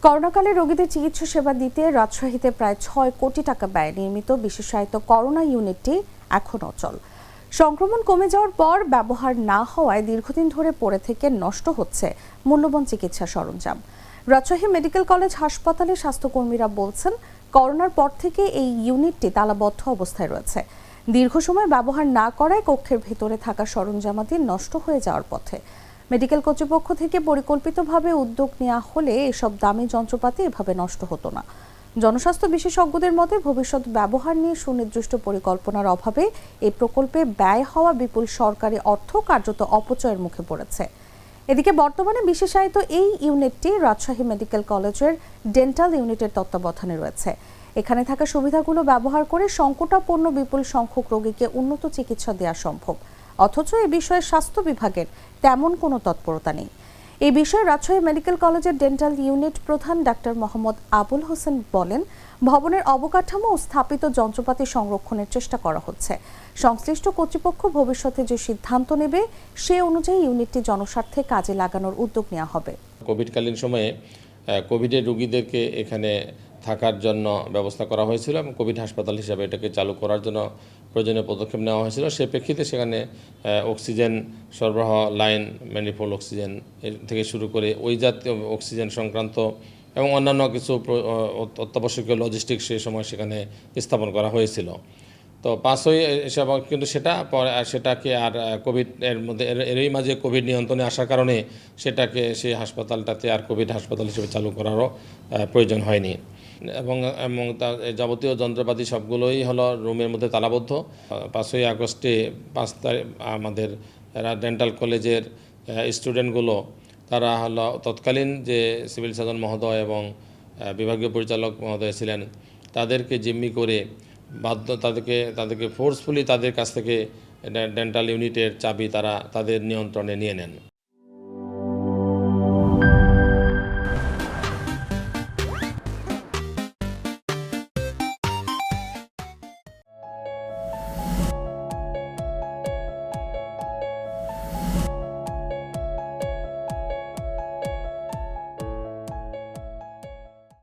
করোনাকালে রোগীদের চিকিৎসা সেবা দিতে রাজশাহীতে প্রায় ৬ কোটি টাকা ব্যয়ে নির্মিত বিশেষায়িত করোনা ইউনিটটি এখন অচল। সংক্রমণ কমে যাওয়ার পর ব্যবহার না হওয়ায় দীর্ঘদিন ধরে পড়ে থেকে নষ্ট হচ্ছে মূল্যবান চিকিৎসা সরঞ্জাম। রাজশাহী মেডিকেল কলেজ হাসপাতালে স্বাস্থ্যকর্মীরা বলছেন, করোনার পর থেকে এই ইউনিটটি তালাবদ্ধ অবস্থায় রয়েছে। দীর্ঘ সময় ব্যবহার না করায় কক্ষের ভেতরে থাকা সরঞ্জামাদি নষ্ট হয়ে যাওয়ার পথে। মেডিকেল কর্তৃপক্ষ থেকে পরিকল্পিতভাবে উদ্যোগ নেওয়া হলে এসব দামি যন্ত্রপাতি এভাবে নষ্ট হতো না। জনস্বাস্থ্য বিশেষজ্ঞদের মতে ভবিষ্যৎ ব্যবহার নিয়ে সুনির্দিষ্ট পরিকল্পনার অভাবে এই প্রকল্পে ব্যয় হওয়া বিপুল সরকারি অর্থ কার্যত অপচয়ের মুখে পড়েছে। এদিকে বর্তমানে বিশেষায়িত এই ইউনিটটি রাজশাহী মেডিকেল কলেজের ডেন্টাল ইউনিটের তত্ত্বাবধানে রয়েছে। এখানে থাকা সুবিধাগুলো ব্যবহার করে সংকটাপন্ন বিপুল সংখ্যক রোগীকে উন্নত চিকিৎসা দেওয়া সম্ভব, অথচ এ বিষয়ে স্বাস্থ্য বিভাগের তেমন কোনো তৎপরতা নেই। এই বিষয়ে রাজশাহী মেডিকেল কলেজের ডেন্টাল ইউনিট প্রধান ডাক্তার মোহাম্মদ আবুল হোসেন বলেন, ভবনের অবকাঠামো ও স্থাপিত যন্ত্রপাতি সংরক্ষণের চেষ্টা করা হচ্ছে। সংশ্লিষ্ট কর্তৃপক্ষ ভবিষ্যতে যে সিদ্ধান্ত নেবে সে অনুযায়ী ইউনিটটি জনস্বার্থে কাজে লাগানোর উদ্যোগ নেওয়া হবে। কোভিডকালীন সময়ে কোভিডের রোগীদেরকে এখানে থাকার জন্য ব্যবস্থা করা হয়েছিল এবং কোভিড হাসপাতাল হিসাবে এটাকে চালু করার জন্য প্রয়োজনীয় পদক্ষেপ নেওয়া হয়েছিল। সে প্রেক্ষিতে সেখানে অক্সিজেন সরবরাহ লাইন, ম্যানিফোল্ড অক্সিজেন থেকে শুরু করে ওই জাতীয় অক্সিজেন সংক্রান্ত এবং অন্যান্য কিছু অত্যাবশ্যকীয় লজিস্টিক্স সেই সময় সেখানে স্থাপন করা হয়েছিল। তো পাস হয়ে এসব, কিন্তু সেটাকে আর কোভিড এর মধ্যে এরই মাঝে কোভিড নিয়ন্ত্রণে আসার কারণে সেটাকে সেই হাসপাতালটাতে আর কোভিড হাসপাতাল হিসেবে চালু করারও প্রয়োজন হয়নি। এবং তার যাবতীয় যন্ত্রপাতি সবগুলোই হলো রুমের মধ্যে তালাবদ্ধ। 5ই আগস্টে 5 তারিখ আমাদের ডেন্টাল কলেজের স্টুডেন্টগুলো তারা হলো তৎকালীন যে সিভিল সার্জন মহোদয় এবং বিভাগীয় পরিচালক মহোদয় ছিলেন তাদেরকে জিম্মি করে তাদেরকে ফোর্সফুলি তাদের কাছ থেকে ডেন্টাল ইউনিটের চাবি তারা তাদের নিয়ন্ত্রণে নিয়ে নেন।